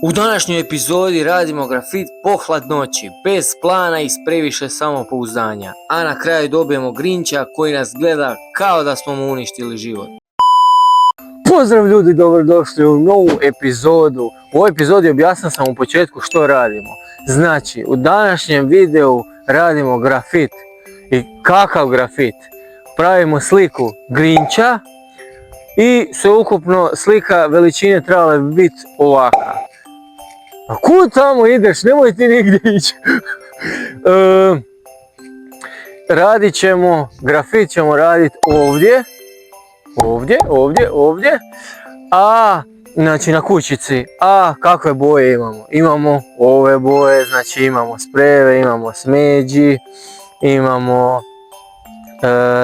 U današnjoj epizodi radimo grafit po hladnoći, bez plana i s previše samopouzdanja, a na kraju dobijemo Grinča koji nas gleda kao da smo mu uništili život. Pozdrav ljudi, dobrodošli u novu epizodu. U ovoj epizodi objasnio sam u početku što radimo. Znači, u današnjem videu radimo grafit. I kakav grafit? Pravimo sliku Grinča i sveukupno slika veličine trebala bi biti ovakva. A kud tamo ideš? Nemoj ti nigdje ići. Radit ćemo, grafit ćemo raditi ovdje. A, znači na kućici. A kakve boje imamo? Imamo ove boje, znači imamo sprejeve, imamo smeđi, imamo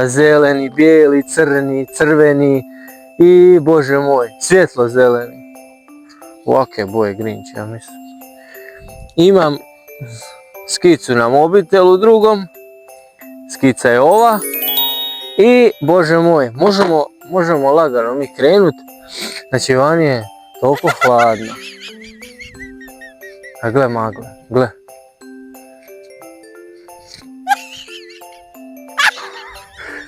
zeleni, bijeli, crni, crveni i bože moj, svjetlo zeleni. Ovakve boje Grinč, ja mislim. Imam skicu na mobitelu drugom. Skica je ova. I bože moj, možemo lagano mi krenut. Znači van je toliko hladno. A gle magle, gle.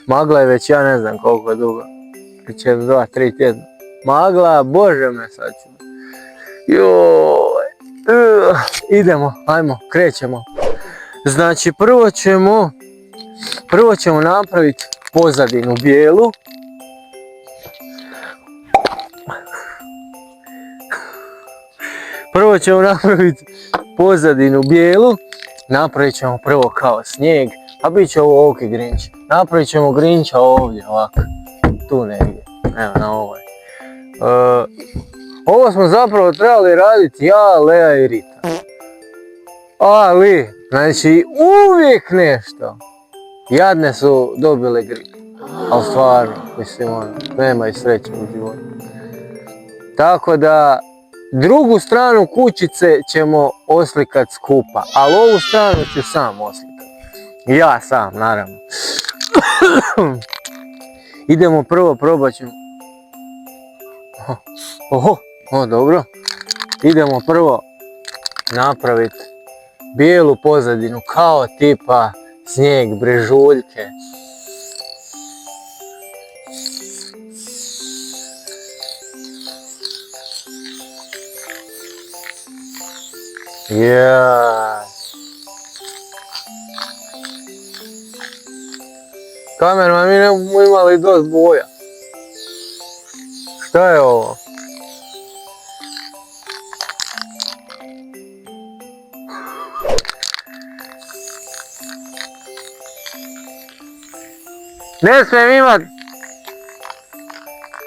Magla je već ja ne znam koliko dugo. Već 2-3 tjedna. Magla, bože me sačuvaj. Joj, idemo, ajmo, krećemo. Znači prvo ćemo napraviti pozadinu bijelu. Napravit ćemo prvo kao snijeg, a bit će ovo oki Grinč. Napravit ćemo Grinča ovdje, ovako, tu negdje, evo na ovoj. Ovo smo zapravo trebali raditi ja, Lea i Rita. Ali, znači uvijek nešto. Jadne su dobile grip. Ali stvarno, mislim nema i sreće u životu. Tako da, drugu stranu kućice ćemo oslikat skupa. Ali ovu stranu ću sam oslikat. Ja sam, naravno. Idemo prvo, probat ćemo. Dobro. Idemo prvo napraviti bijelu pozadinu kao tipa snijeg, brežuljke. Kamerman, mi ne smo imali dosta boja. Šta je ovo? Ne smijem imat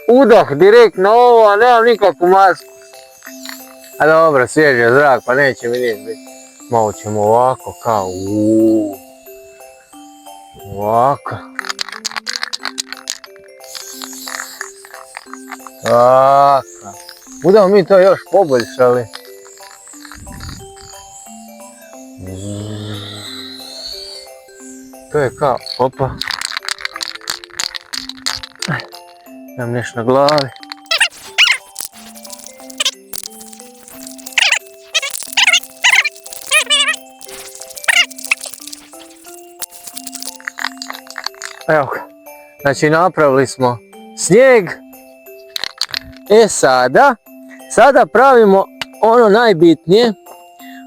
udah direkt na ovo, a nemam nikakvu masku. A dobro, svjež je zrak, pa neće mi niš biti. Malo ćemo ovako kao ovako. Tako. Budemo mi to još poboljšali. To je kao, opa. Imam nešto na glavi. Evo ga. Znači napravili smo snijeg. Sada pravimo ono najbitnije,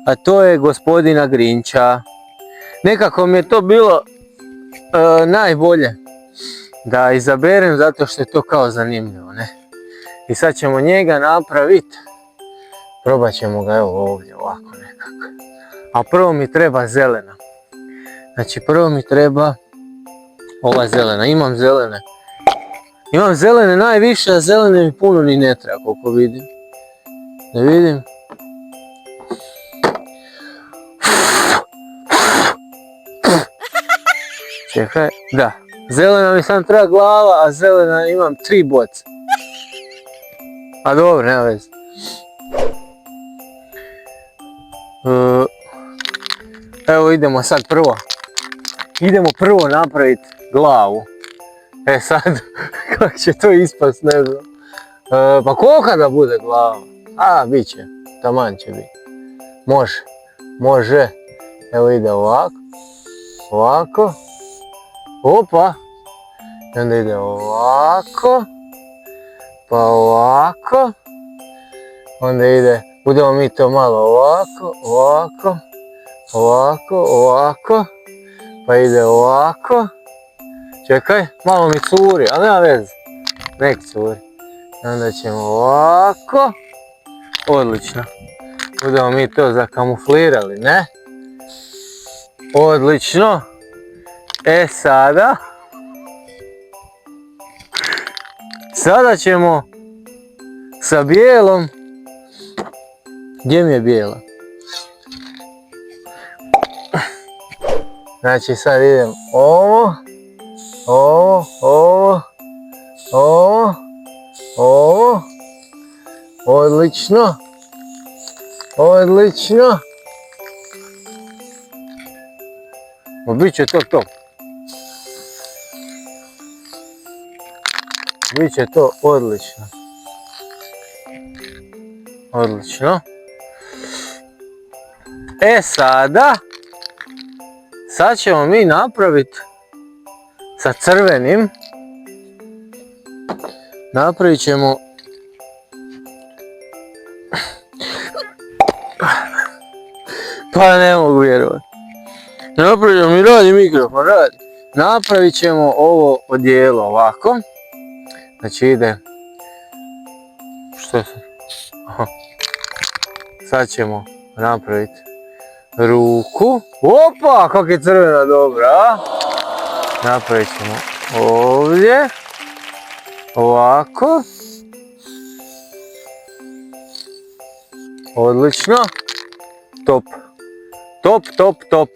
a to je gospodina Grinča. Nekako mi je to bilo najbolje da izaberem zato što je to kao zanimljivo, ne? I sad ćemo njega napraviti. Probat ćemo ga evo ovdje ovako nekako. A prvo mi treba zelena. Znači prvo mi treba ova zelena. Imam zelene najviše, a zelene mi puno ni ne treba koliko vidim. Ne vidim. Čekaj, da. Zelena mi sam treba glava, a zelena imam 3 boce. A dobro, nema veze. Evo idemo sad prvo. Idemo prvo napraviti glavu. Sad, kako će to ispast, ne znam. Pa kolika da bude glava? A, bit će. taman će biti. Može, može. Evo ide ovako, ovako, opa. I onda ide ovako, pa ovako. Onda ide, budemo mi to malo ovako, ovako, ovako, ovako. Pa ide ovako. Čekaj, malo mi curi, ali nema veze. Nek curi. I onda ćemo ovako. Odlično. Budemo mi to zakamuflirali, ne? Odlično. E sada. Sada ćemo sa bijelom. Gdje mi je bijela? Znači sad idem ovo. Ovo, ovo, ovo, ovo. Odlično. Odlično. Biće to to. Biće to odlično. Odlično. E sada. Sad ćemo mi napraviti sa crvenim. Napravit ćemo pa ne mogu vjerovati. Napravit ćemo, mi radi mikrofon, radi. Napravit ćemo ovo odijelo ovako. Znači ide. Što je sad? Aha. Sad ćemo napraviti ruku. Opa, kako je crvena dobra, a? Napravit ćemo ovdje. Ovako. Odlično. Top. Top, top, top.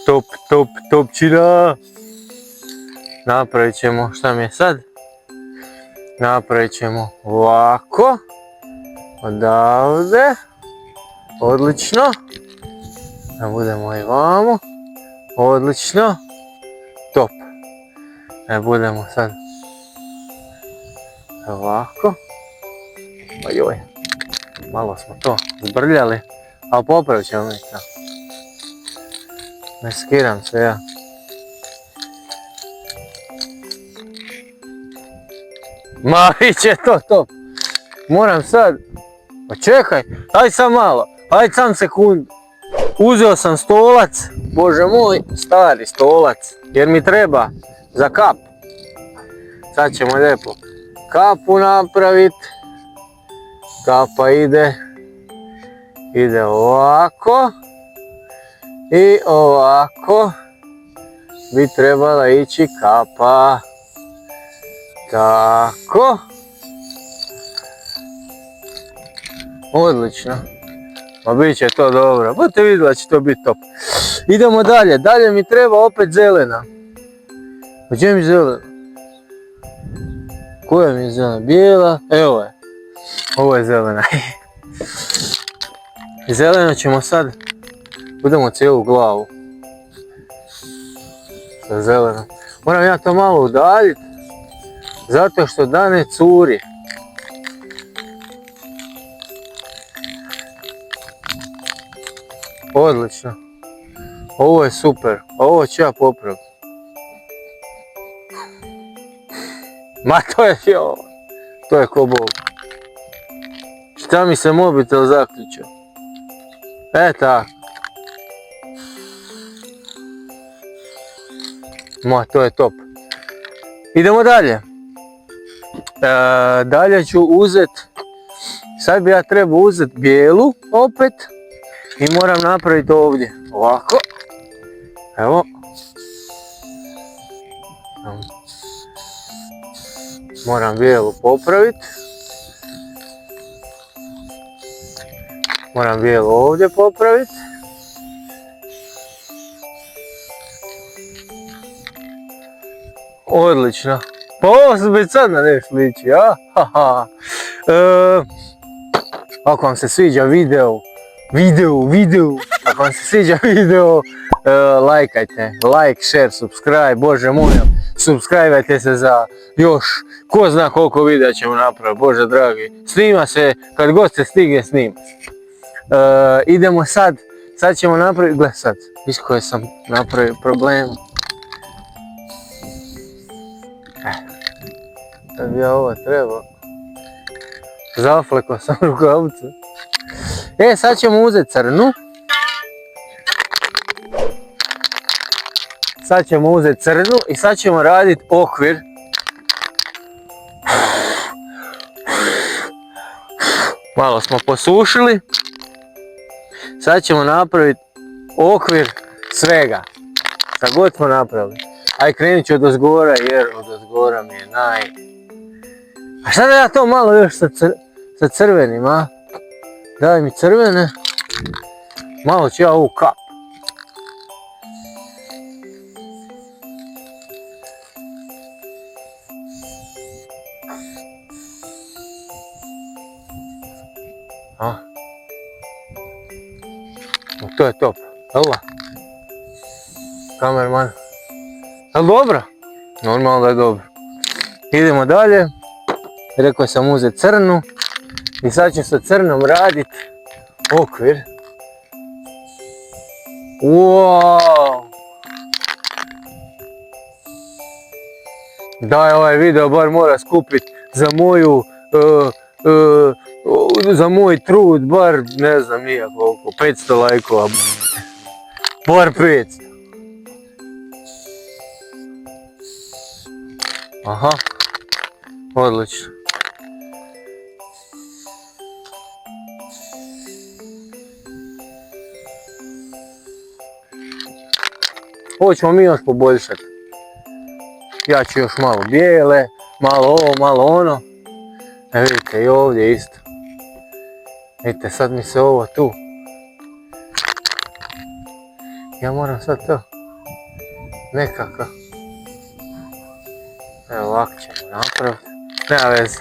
Top, top, topčina. Napravit ćemo, šta mi je sad? Napravit ćemo ovako. Odavde. Odlično. Da budemo i vamo. Odlično. Top. Da budemo sad ovako. Ojoj. Malo smo to zbrljali. Ali popravit ćemo mi to. Ne skiram se ja. Ma biće to top. Moram sad. Pa čekaj. Aj sam malo. Aj sam sekundu. Uzeo sam stolac. Bože moj. Stari stolac. Jer mi treba za kap. Sad ćemo lijepo kapu napraviti. Kapa ide. Ide ovako. I ovako. Bi trebala ići kapa. Tako. Odlično. Ma bit će to dobro. Budete vidjeli da će to biti top. Idemo dalje. Dalje mi treba opet zelena. Gdje mi zelena? Koja mi je zelena? Bijela. Evo je. Ovo je zelena. Zeleno ćemo sad. Budemo cijelu glavu. Sa zelenom. Moram ja to malo udaljiti. Zato što da ne curi. Odlično. Ovo je super. Ovo ću ja popraviti. Ma to je jo. To je ko bog. Šta mi se mobitel zaključio? E tako. Ma to je top. Idemo dalje. Dalje ću uzeti. Sad bi ja trebao uzeti bijelu opet. I moram napraviti ovdje. Ovako. Evo. Moram bijelu popraviti. Moram bijelu ovdje popraviti. Odlično. Pa ovo se već sad na nešto liči, a? Ako vam se sviđa video, video. Ako vam se sviđa video, lajkajte. Like, share, subscribe, bože moj. Subscribeajte se za još ko zna koliko videa ćemo napraviti, bože dragi. Snima se, kad god se stigne snima. Idemo sad ćemo napraviti, gle sad, viš koje sam napravio problem. Da bi ja ovo trebao. Zaflekao sam rukavicu. Sad ćemo uzeti crnu. Sad ćemo uzeti crnu i sad ćemo raditi okvir. Malo smo posušili. Sad ćemo napraviti okvir svega. Šta god smo napravili. Aj krenut ću od ozgora jer od ozgora mi je A šta da ja to malo još sa crvenim, a? Daj mi crvene. Malo ću ja ovu kap. To je top. Jel' kamerman? Jel' dobro? Normalno da je dobro. Idemo dalje. Rekao sam uzeti crnu. I sad ću sa crnom raditi okvir. Wow! Daj, ovaj video bar mora skupiti za moj trud, bar ne znam nija koliko, 500 lajkova. Bar 500. Aha, odlično. Ovo ćemo mi još poboljšati. Ja ću još malo bijele, malo ovo, malo ono. Vidite i ovdje isto. Vidite, sad mi se ovo tu. Ja moram sad to nekako. Evo ovako ćemo napraviti. Nema veze.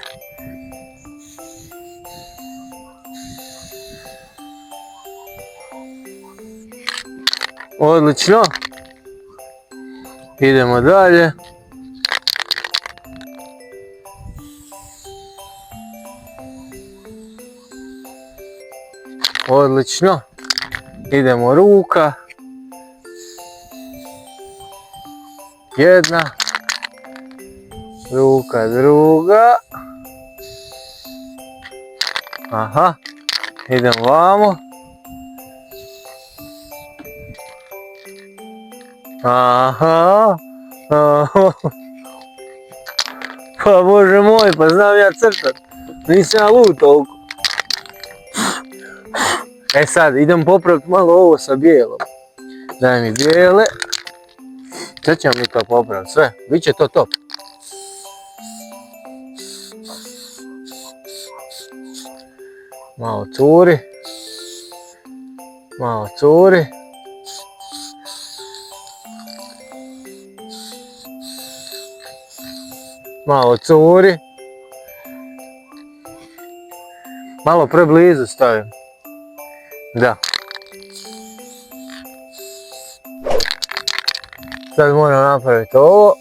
Odlično. Idemo dalje. Odlično. Idemo ruka. Jedna. Ruka druga. Aha. Idemo vamo. Aha. Aha. Pa bože moj, pa znam ja crtat. Nisam ja lud toliko. Sad, idem popraviti malo ovo sa bijelom. Daj mi bijele. Sve ćemo mi to popraviti, sve. Biće to top. Malo curi. Malo curi. Malo curi. Malo preblizu stavim. Da. Sad moram napraviti ovo.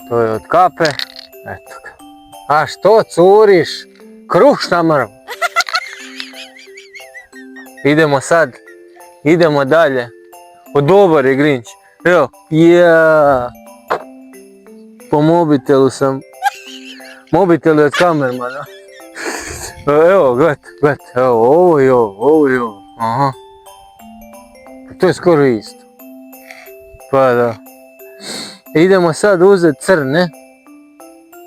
To je od kape. Eto ga. A što curiš? Krušna mrv. Idemo sad. Idemo dalje. O, dobar je Grinch. Evo. Ja. Po mobitelu sam. Mobitel je od kamermana. Evo, gledajte, evo, ovo i ovo, aha. To je skoro isto. Pa da. Idemo sad uzeti crne.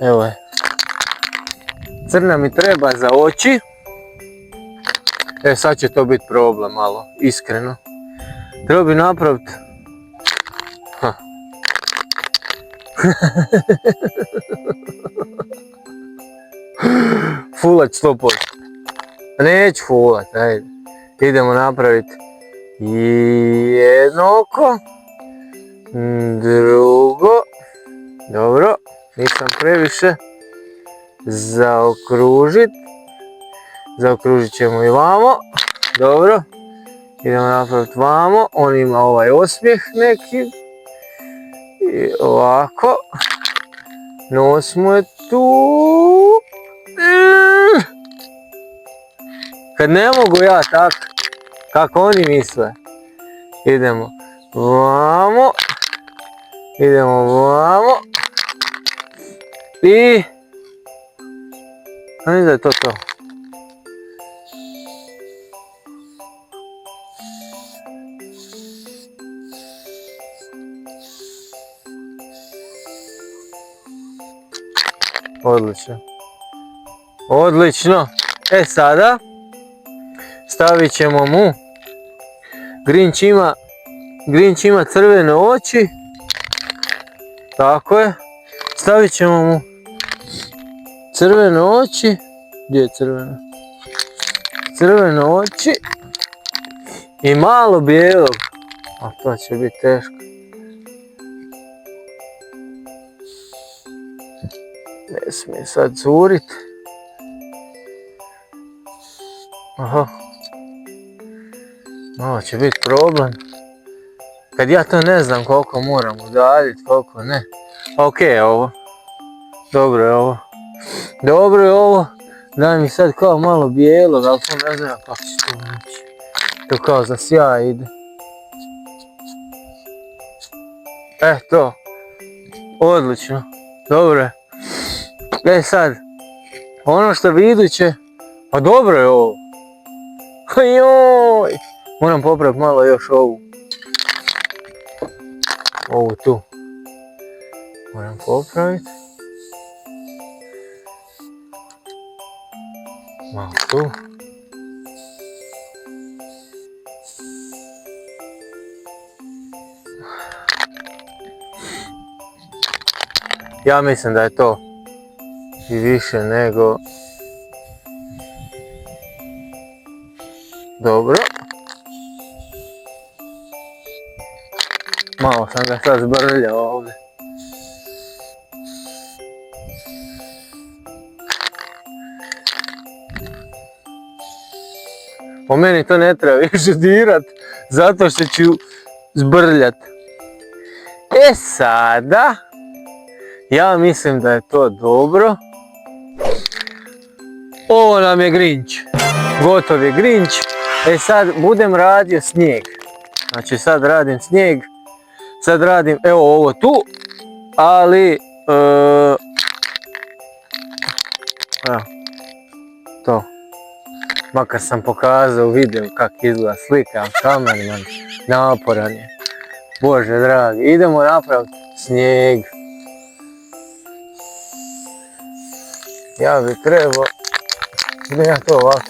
Evo je. Crna mi treba za oči. Sad će to biti problem malo, iskreno. Treba bi napraviti... Fulać 100%. Neću fulat, ajde. Idemo napraviti jedno oko, drugo, dobro, nisam previše, zaokružit ćemo i vamo, Dobro. Idemo napraviti vamo. On ima ovaj osmijeh neki. I ovako. Nos mu je tu. Kad ne mogu ja tak, kako oni misle. Idemo vamo. Idemo vamo. I... mislim da je to to. Odlično. Odlično. E sada stavit ćemo mu. Grinch ima crvene oči. Tako je. Stavit ćemo mu crvene oči. Gdje je crvena? Crvene oči. I malo bijelog. A to će biti teško. Ne smije sad curit. Aha. Ovo će biti problem. Kad ja to ne znam koliko moram udaljiti, koliko ne. Ok je ovo. Dobro je ovo. Dobro je ovo. Daj mi sad kao malo bijelog, ali to ne znam kako će to naći. To kao za sjaj ide. To. Odlično. Dobro je. Sad. Ono što vi iduće. Pa dobro je ovo. Joj. Moram popraviti malo još ovu. Ovu tu. Moram popraviti. Malo tu. Ja mislim da je to i više nego dobro. Malo sam ga sad zbrljao ovdje. Po meni to ne treba više dirat, zato što ću zbrljat. Sada, ja mislim da je to dobro. Ovo nam je Grinch. Gotov je Grinch. Sad budem radio snijeg. Znači sad radim snijeg. Sad radim evo ovo tu. Ali... to. Makar sam pokazao u videu kako izgleda slika. Kamerman naporan je. Bože dragi. Idemo napraviti snijeg. Ja bi trebao... idem ja to ovako.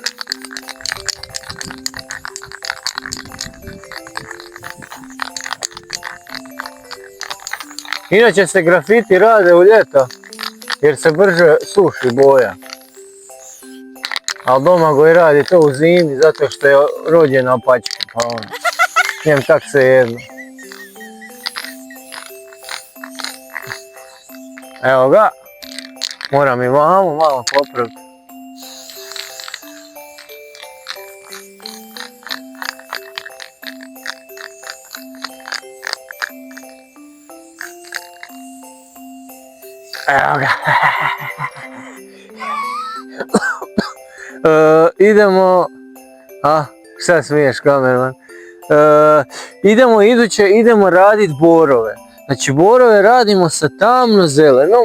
Inače se grafiti rade u ljeto, jer se brže suši boja. Ali Domagoj radi to u zimi, zato što je rođen na pačke, pa on. Njem tak se jedno. Evo ga. Moram i vamo malo popraviti. Evo ga. Idemo... šta smiješ kamerman? Idemo raditi borove. Znači borove radimo sa tamno zelenom.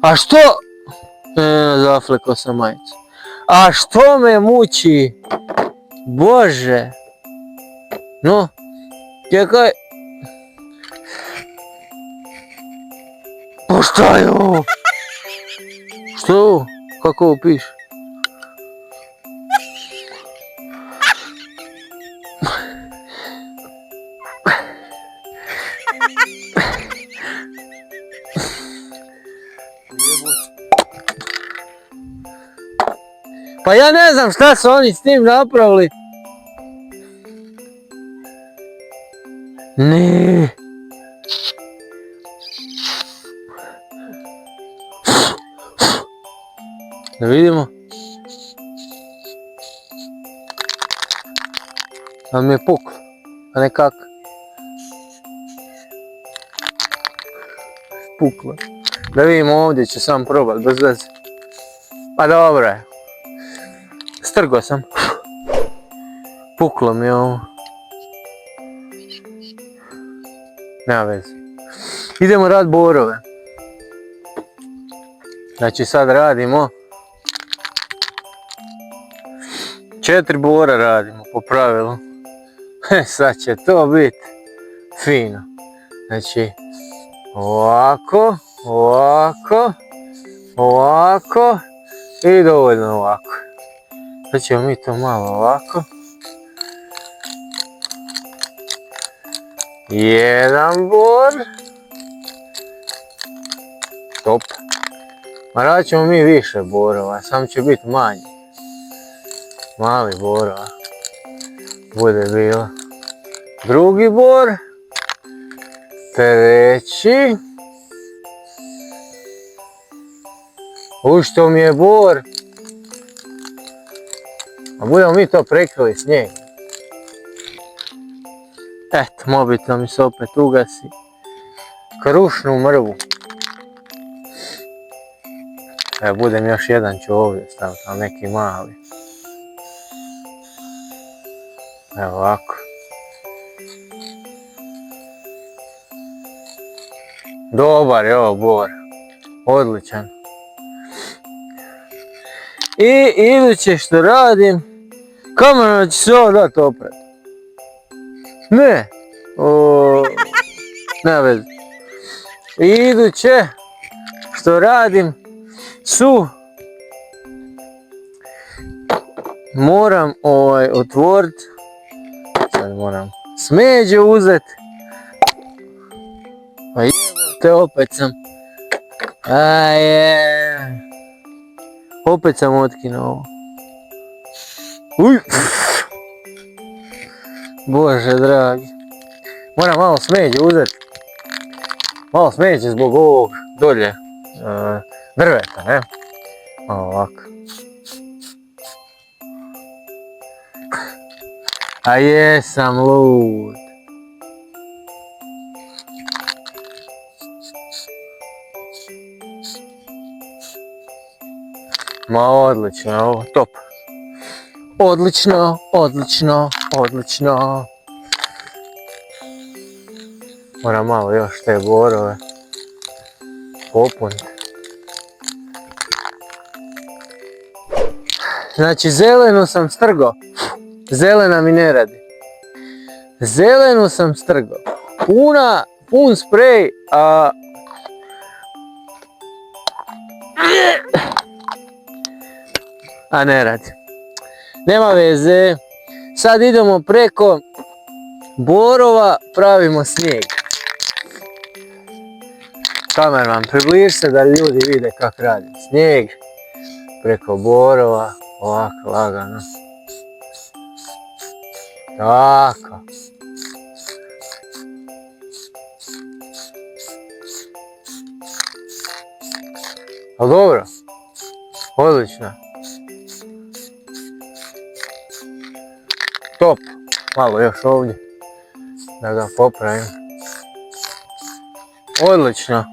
A što... zaflekao sam majicu. A što me muči? Bože. No, čekaj. Pa šta je ovo? Što je ovo? Kako ovo piše? Pa ja ne znam šta su oni s tim napravili. Ne. Da vidimo. Da mi je puklo. A ne kako. Puklo. Da vidimo ovdje, ću sam probat bez veze. Pa dobro je. Strgo sam. Puklo mi je ovo. Nema veze. Idemo rad borove. Znači sad radimo 4 bora radimo po pravilu. Sad će to biti fino. Znači ovako, ovako, ovako i dovoljno ovako. Sad ćemo mi to malo ovako. Jedan bor. Top. Ma radit ćemo mi više borova, sam će biti manji. Mali borova. Bude bilo. Drugi bor. Treći. Što mi je bor. A budemo mi to prekrili snijeg. Eto, mobitel mi se opet ugasi. Krušnu mrvu. Evo, budem još jedan ću ovdje staviti, ali neki mali. Evo ovako. Dobar je ovo bor. Odličan. I iduće što radim, kamera će se ovo dati oprat. Ne. Ne veze. I iduće što radim su moram otvoriti. Sad moram smeđe uzeti. Pa jebote, opet sam. Opet sam otkinuo ovo. Uj. Bože dragi. Moram malo smeđe uzeti. Malo smeđe zbog ovog dolje drveta, ne? Malo ovako. A jesam lud. Ma odlično, ovo top. Odlično, odlično, odlično. Moram malo još te borove popuniti. Znači zelenu sam strgo. Zelena mi ne radi. Zelenu sam strgo. Pun sprej, a ne radi. Nema veze. Sad idemo preko borova, pravimo snijeg. Kamerman, približi se da ljudi vide kako radim snijeg. Preko borova, ovako lagano. Tako. Ali dobro. Odlično. Top. Malo još ovdje. Da ga popravim. Odlično.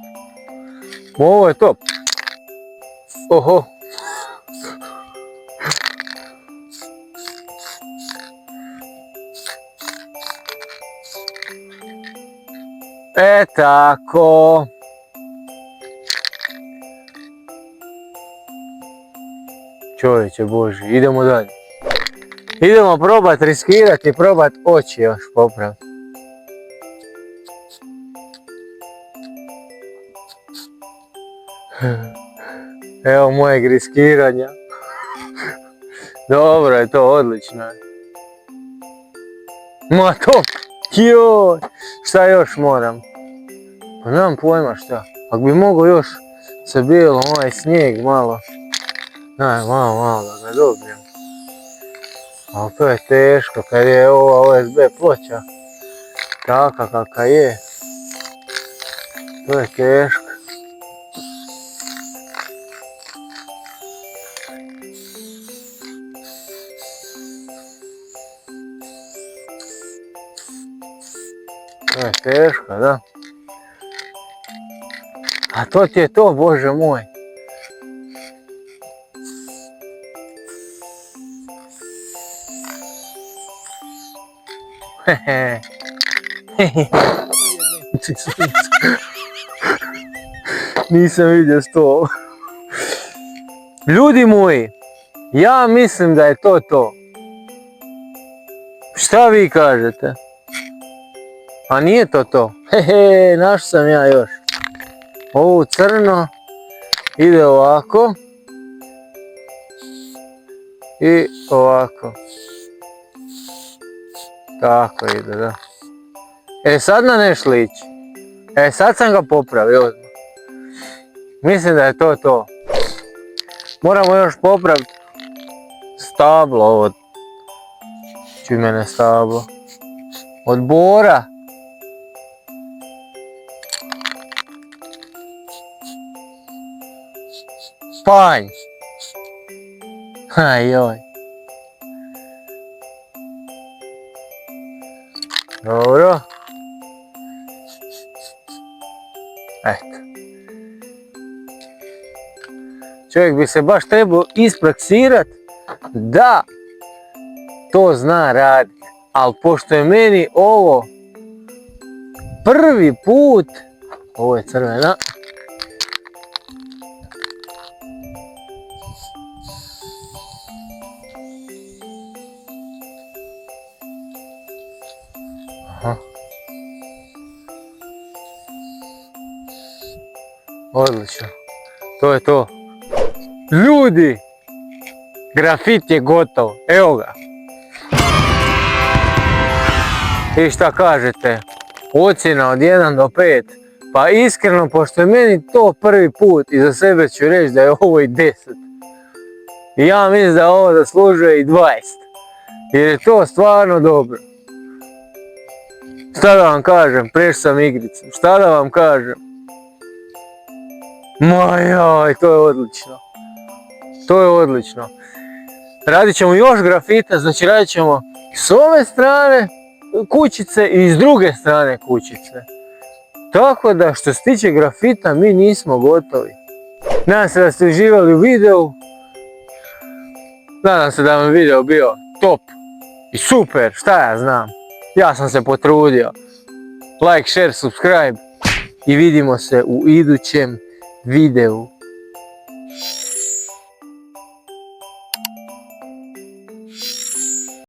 Ovo je top. Oho. Tako. Čovječe Boži, idemo dalje. Idemo probat riskirati, probat oči još popraviti. Evo mojeg riskiranja. Dobro je to, odlično je. Ma top! Joj! Šta još moram? Pa nemam pojma šta. Ako bi mogao još sa bijelom ovaj snijeg malo. Malo da ga dobijem. Ali to je teško kad je ova OSB ploča taka kakva je. To je teško. To je teško, da. A to ti je to, Bože moj. Hehe. Nisam vidio sto. Ljudi moji, ja mislim da je to to. Šta vi kažete? A nije to to. Hehe, našao sam ja još. Ovo crno ide ovako. I ovako. Tako ide, da. E sad na nešto liči. E sad sam ga popravio odmah. Mislim da je to to. Moramo još popraviti stablo od... Čuj mene stablo. Od bora. Panj. Ajoj. Dobro. Eto. Čovjek bi se baš trebao ispraksirat da to zna raditi. Ali pošto je meni ovo prvi put, ovo je crvena, aha. Odlično, to je to. Ljudi, grafit je gotov, evo ga. I šta kažete? Ocjena od 1 do 5. Pa iskreno, pošto je meni to prvi put i za sebe ću reći da je ovo i 10. I ja mislim da ovo zaslužuje i 20. Jer je to stvarno dobro. Šta da vam kažem, prešao sam igricu. Šta da vam kažem? Ma joj, to je odlično. To je odlično. Radit ćemo još grafita, znači radit ćemo s ove strane kućice i s druge strane kućice. Tako da što se tiče grafita mi nismo gotovi. Nadam se da ste uživali u videu. Nadam se da vam je video bio top i super, šta ja znam. Ja sam se potrudio. Like, share, subscribe i vidimo se u idućem videu.